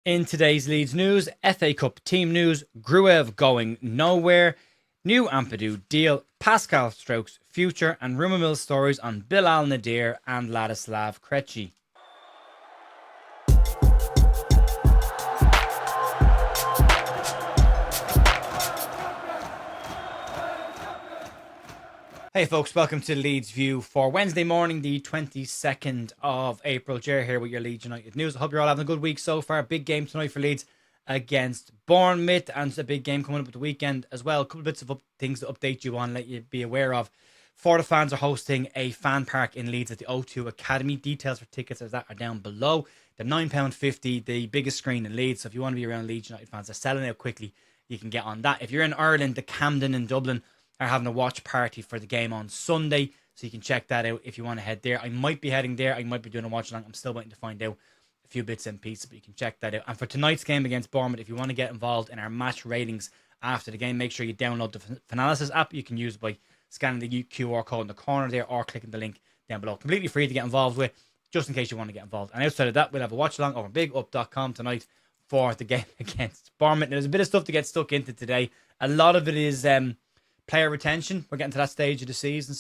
In today's Leeds news, FA Cup team news, Gruev going nowhere, new Ampadu deal, Pascal Struik's future, and rumour mill stories on Bilal Nadir and Ladislav Krejci. Hey folks, welcome to Leeds View for Wednesday morning, the 22nd of April. Jer here with your Leeds United news. I hope you're all having a good week so far. Big game tonight for Leeds against Bournemouth, and it's a big game coming up at the weekend as well. A couple of bits of things to update you on, let you be aware of. For the fans are hosting a FanPark in Leeds at the O2 Academy. Details for tickets as that are down below. They're £9.50, the biggest screen in Leeds. So if you want to be around Leeds United fans, they're selling out quickly. You can get on that. If you're in Ireland, the Camden in Dublin are having a watch party for the game on Sunday, so you can check that out if you want to head there. I might be heading there. I might be doing a watch along. I'm still waiting to find out a few bits and pieces, but you can check that out. And for tonight's game against Bournemouth, if you want to get involved in our match ratings after the game, make sure you download the Finalysis app. You can use it by scanning the QR code in the corner there or clicking the link down below. Completely free to get involved with, just in case you want to get involved. And outside of that, we'll have a watch along over bigup.com tonight for the game against Bournemouth. There's a bit of stuff to get stuck into today. A lot of it is player retention. We're getting to that stage of the season,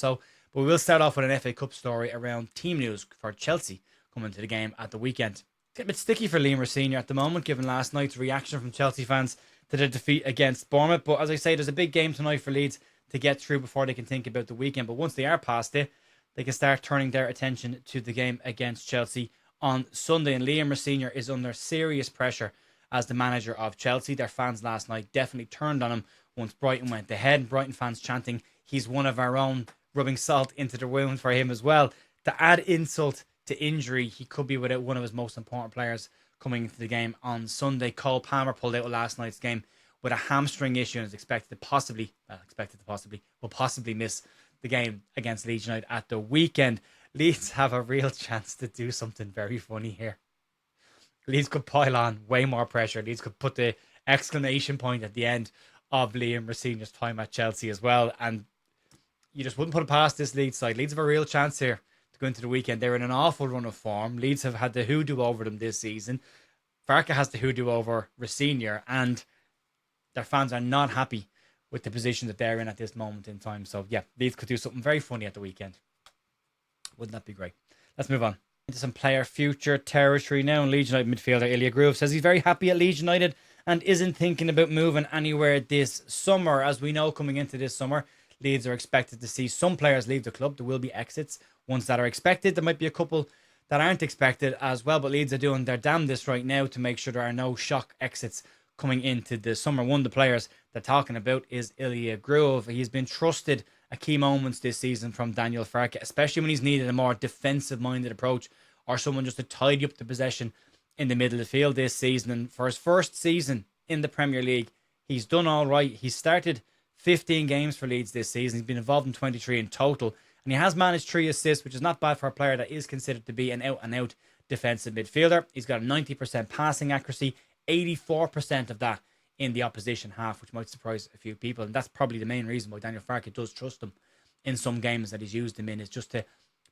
but we will start off with an FA Cup story around team news for Chelsea coming to the game at the weekend. It's a bit sticky for Leroy Senior at the moment, given last night's reaction from Chelsea fans to their defeat against Bournemouth. But as I say, there's a big game tonight for Leeds to get through before they can think about the weekend. But once they are past it, they can start turning their attention to the game against Chelsea on Sunday. And Liam Senior is under serious pressure as the manager of Chelsea. Their fans last night definitely turned on him once Brighton went ahead. Brighton fans chanting he's one of our own, rubbing salt into the wound for him as well. To add insult to injury, he could be without one of his most important players coming into the game on Sunday. Cole Palmer pulled out of last night's game with a hamstring issue and is expected to possibly miss the game against Leeds United at the weekend. Leeds have a real chance to do something very funny here. Leeds could pile on way more pressure. Leeds could put the exclamation point at the end of Liam Senior's time at Chelsea as well, and you just wouldn't put it past this Leeds side. Leeds have a real chance here to go into the weekend. They're in an awful run of form. Leeds have had the hoodoo over them this season. Farke has the hoodoo over Senior, and their fans are not happy with the position that they're in at this moment in time. So yeah, Leeds could do something very funny at the weekend. Wouldn't that be great? Let's move on into some player future territory now. And Leeds United midfielder Ilia Gruev says he's very happy at Leeds United and isn't thinking about moving anywhere this summer. As we know, coming into this summer, Leeds are expected to see some players leave the club. There will be exits, ones that are expected. There might be a couple that aren't expected as well, but Leeds are doing their damnedest right now to make sure there are no shock exits coming into the summer. One of the players they're talking about is Ilia Gruev. He's been trusted at key moments this season from Daniel Farke, especially when he's needed a more defensive-minded approach or someone just to tidy up the possession in the middle of the field this season. And for his first season in the Premier League, he's done all right. He started 15 games for Leeds this season. He's been involved in 23 in total, and he has managed 3 assists, which is not bad for a player that is considered to be an out-and-out defensive midfielder. He's got a 90% passing accuracy, 84% of that in the opposition half, which might surprise a few people. And that's probably the main reason why Daniel Farke does trust him in some games that he's used him in, is just to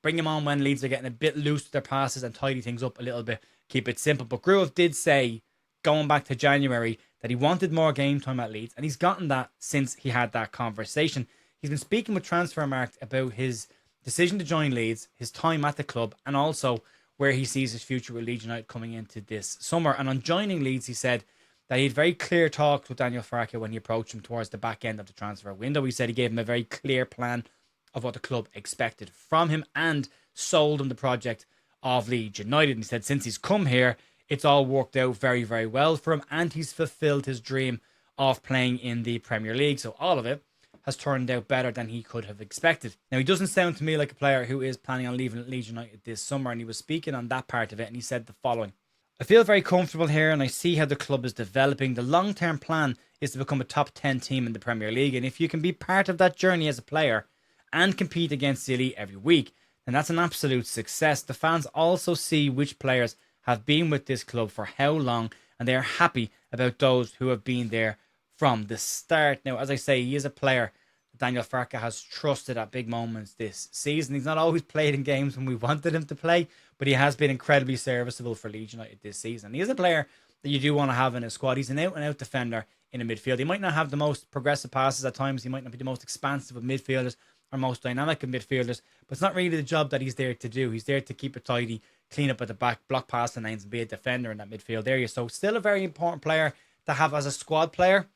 bring him on when Leeds are getting a bit loose with their passes and tidy things up a little bit, keep it simple. But Gruev did say, going back to January, that he wanted more game time at Leeds, and he's gotten that since he had that conversation. He's been speaking with Transfermarkt about his decision to join Leeds, his time at the club, and also where he sees his future with Leeds United coming into this summer. And on joining Leeds, he said that he had very clear talks with Daniel Farke when he approached him towards the back end of the transfer window. He said he gave him a very clear plan of what the club expected from him and sold him the project of Leeds United. And he said since he's come here, it's all worked out very, very well for him, and he's fulfilled his dream of playing in the Premier League. So all of it has turned out better than he could have expected. Now, he doesn't sound to me like a player who is planning on leaving Leeds United this summer, and he was speaking on that part of it, and he said the following: I feel very comfortable here, and I see how the club is developing. The long-term plan is to become a top 10 team in the Premier League, and if you can be part of that journey as a player and compete against the elite every week, then that's an absolute success. The fans also see which players have been with this club for how long, and they are happy about those who have been there from the start. Now, as I say, he is a player that Daniel Farke has trusted at big moments this season. He's not always played in games when we wanted him to play, but he has been incredibly serviceable for Leeds United this season. He is a player that you do want to have in a squad. He's an out-and-out defender in a midfield. He might not have the most progressive passes at times. He might not be the most expansive of midfielders or most dynamic of midfielders, but it's not really the job that he's there to do. He's there to keep it tidy, clean up at the back, block passing lanes, and be a defender in that midfield area. So still a very important player to have as a squad player.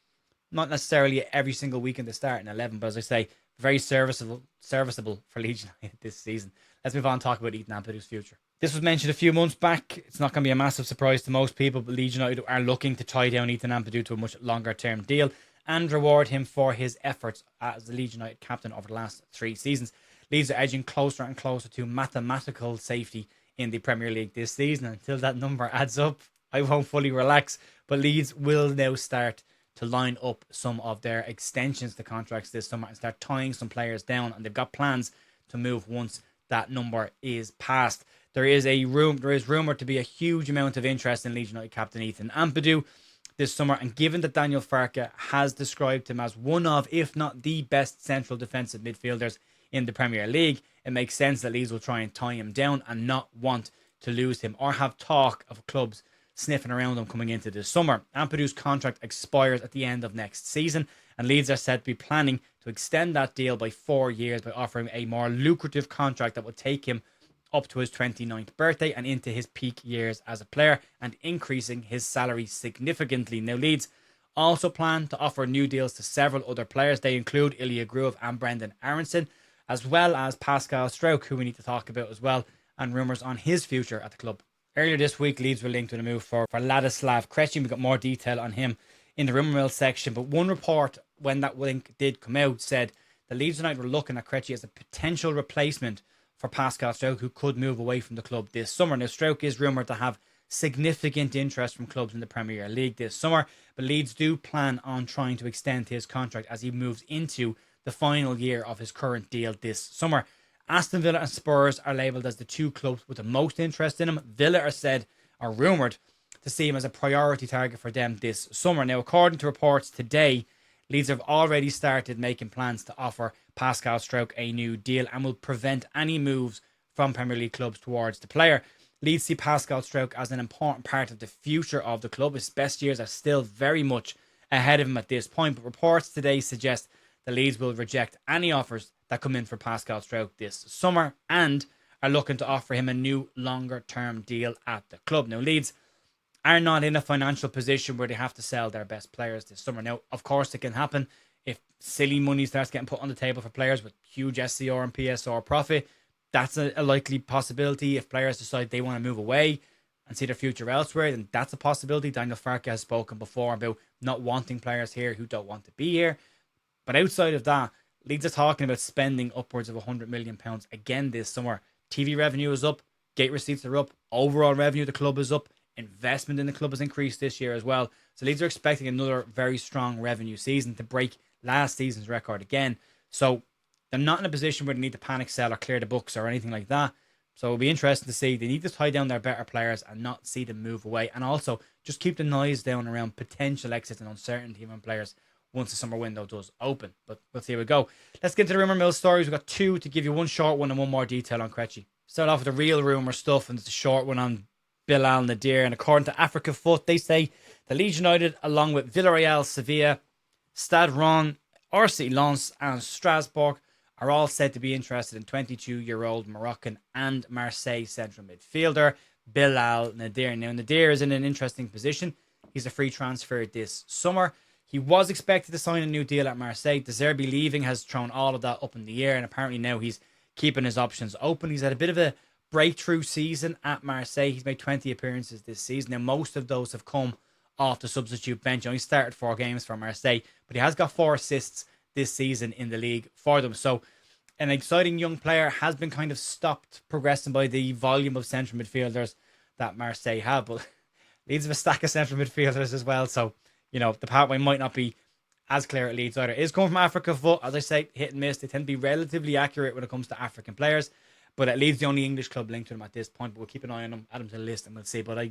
Not necessarily every single week in the starting 11, but as I say, very serviceable for Leeds United this season. Let's move on and talk about Ethan Ampadu's future. This was mentioned a few months back. It's not going to be a massive surprise to most people, but Leeds United are looking to tie down Ethan Ampadu to a much longer term deal and reward him for his efforts as the Leeds United captain over the last 3 seasons. Leeds are edging closer and closer to mathematical safety in the Premier League this season. Until that number adds up, I won't fully relax, but Leeds will now start to line up some of their extensions to contracts this summer and start tying some players down, and they've got plans to move once that number is passed. There is rumored to be a huge amount of interest in Leeds United captain Ethan Ampadu this summer, and given that Daniel Farke has described him as one of, if not the best central defensive midfielders in the Premier League, it makes sense that Leeds will try and tie him down and not want to lose him or have talk of clubs sniffing around him coming into this summer. Ampadu's contract expires at the end of next season, and Leeds are said to be planning to extend that deal by 4 years by offering a more lucrative contract that will take him up to his 29th birthday and into his peak years as a player, and increasing his salary significantly. Now, Leeds also plan to offer new deals to several other players. They include Ilia Gruev and Brendan Aaronson, as well as Pascal Struijk, who we need to talk about as well, and rumours on his future at the club. Earlier this week, Leeds were linked with a move for Ladislav Krejci. We got more detail on him in the rumour mill section, but one report, when that link did come out, said the Leeds United were looking at Krejci as a potential replacement for Pascal Struijk, who could move away from the club this summer. Now, Struijk is rumoured to have significant interest from clubs in the Premier League this summer, but Leeds do plan on trying to extend his contract as he moves into the final year of his current deal this summer. Aston Villa and Spurs are labelled as the 2 clubs with the most interest in him. Villa are rumoured to see him as a priority target for them this summer. Now, according to reports today, Leeds have already started making plans to offer Pascal Struijk a new deal and will prevent any moves from Premier League clubs towards the player. Leeds see Pascal Struijk as an important part of the future of the club. His best years are still very much ahead of him at this point, but reports today suggest the Leeds will reject any offers that come in for Pascal Struijk this summer and are looking to offer him a new longer-term deal at the club. Now, Leeds are not in a financial position where they have to sell their best players this summer. Now, of course, it can happen if silly money starts getting put on the table for players with huge SCR and PSR profit. That's a likely possibility. If players decide they want to move away and see their future elsewhere, then that's a possibility. Daniel Farke has spoken before about not wanting players here who don't want to be here. But outside of that, Leeds are talking about spending upwards of £100 million again this summer. TV revenue is up, gate receipts are up, overall revenue of the club is up, investment in the club has increased this year as well. So Leeds are expecting another very strong revenue season to break last season's record again. So they're not in a position where they need to panic sell or clear the books or anything like that. So it'll be interesting to see. They need to tie down their better players and not see them move away. And also just keep the noise down around potential exits and uncertainty among players once the summer window does open. But we'll see how we go. Let's get to the rumour mill stories. We've got 2 to give you, one short one and one more detail on Krejci. Start off with the real rumour stuff, and it's a short one on Bilal Nadir. And according to Africa Foot, they say the Leeds United, along with Villarreal, Sevilla, Stade Rennes, RC Lens and Strasbourg, are all said to be interested in 22-year-old Moroccan and Marseille central midfielder Bilal Nadir. Now, Nadir is in an interesting position. He's a free transfer this summer. He was expected to sign a new deal at Marseille. De Zerbi leaving has thrown all of that up in the air, and apparently now he's keeping his options open. He's had a bit of a breakthrough season at Marseille. He's made 20 appearances this season. Now, most of those have come off the substitute bench. He only started 4 games for Marseille, but he has got 4 assists this season in the league for them. So an exciting young player has been kind of stopped progressing by the volume of central midfielders that Marseille have, but Leeds have a stack of central midfielders as well. So, you know, the pathway might not be as clear at Leeds either. It is coming from Africa Foot. As I say, hit and miss. They tend to be relatively accurate when it comes to African players. But at Leeds, the only English club linked to them at this point. But we'll keep an eye on them, add them to the list, and we'll see. But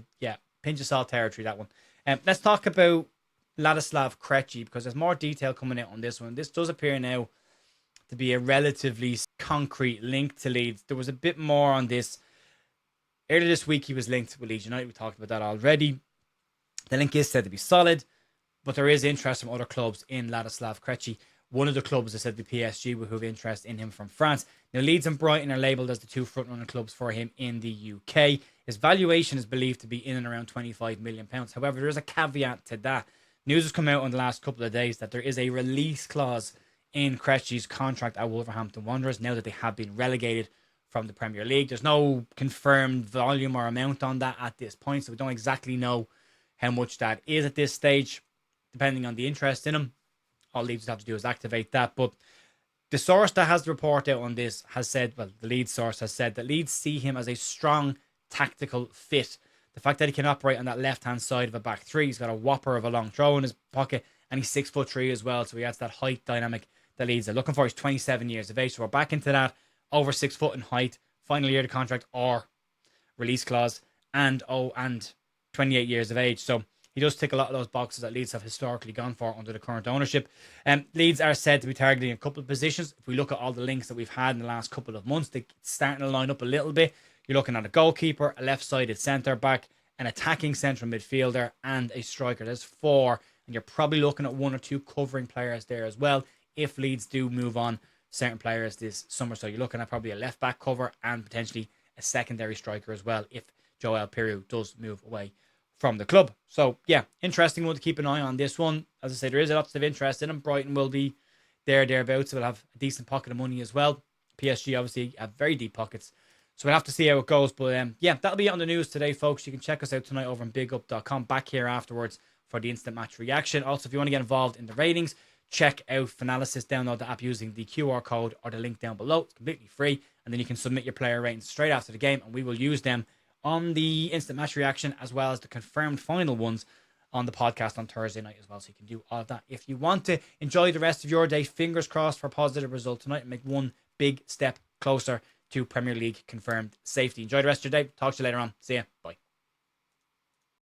pinch of salt territory, that one. Let's talk about Ladislav Krejci, because there's more detail coming out on this one. This does appear now to be a relatively concrete link to Leeds. There was a bit more on this. Earlier this week, he was linked with Leeds United. We talked about that already. The link is said to be solid, but there is interest from other clubs in Ladislav Krejci. One of the clubs, I said, the PSG, who have interest in him from France. Now, Leeds and Brighton are labelled as the two front-runner clubs for him in the UK. His valuation is believed to be in and around £25 million. However, there is a caveat to that. News has come out in the last couple of days that there is a release clause in Krejci's contract at Wolverhampton Wanderers now that they have been relegated from the Premier League. There's no confirmed volume or amount on that at this point, so we don't exactly know how much that is at this stage, depending on the interest in him. All Leeds have to do is activate that. But the source that has the report out on this has said, well, the Leeds source has said that Leeds see him as a strong tactical fit. The fact that he can operate on that left-hand side of a back three, he's got a whopper of a long throw in his pocket, and he's 6'3" as well, so he adds that height dynamic that Leeds are looking for. He's 27 years of age, so we're back into that over 6 foot in height, final year of the contract or release clause, and 28 years of age. So he does tick a lot of those boxes that Leeds have historically gone for under the current ownership. Leeds are said to be targeting a couple of positions. If we look at all the links that we've had in the last couple of months, they're starting to line up a little bit. You're looking at a goalkeeper, a left-sided centre-back, an attacking central midfielder, and a striker. There's 4, and you're probably looking at 1 or 2 covering players there as well if Leeds do move on certain players this summer. So you're looking at probably a left-back cover and potentially a secondary striker as well if Joel Piroe does move away from the club. So yeah, interesting one to keep an eye on this one. As I say, there is lots of interest in him. Brighton will be thereabouts. So we'll have a decent pocket of money as well. PSG obviously have very deep pockets. So we'll have to see how it goes. But yeah, that'll be it on the news today, folks. You can check us out tonight over on bigup.com. Back here afterwards for the instant match reaction. Also, if you want to get involved in the ratings, check out Finalysis. Download the app using the QR code or the link down below. It's completely free. And then you can submit your player ratings straight after the game, and we will use them on the instant match reaction as well as the confirmed final ones on the podcast on Thursday night as well. So you can do all of that if you want to. Enjoy the rest of your day. Fingers crossed for a positive result tonight and make one big step closer to Premier League confirmed safety. Enjoy the rest of your day. Talk to you later on. See ya. Bye.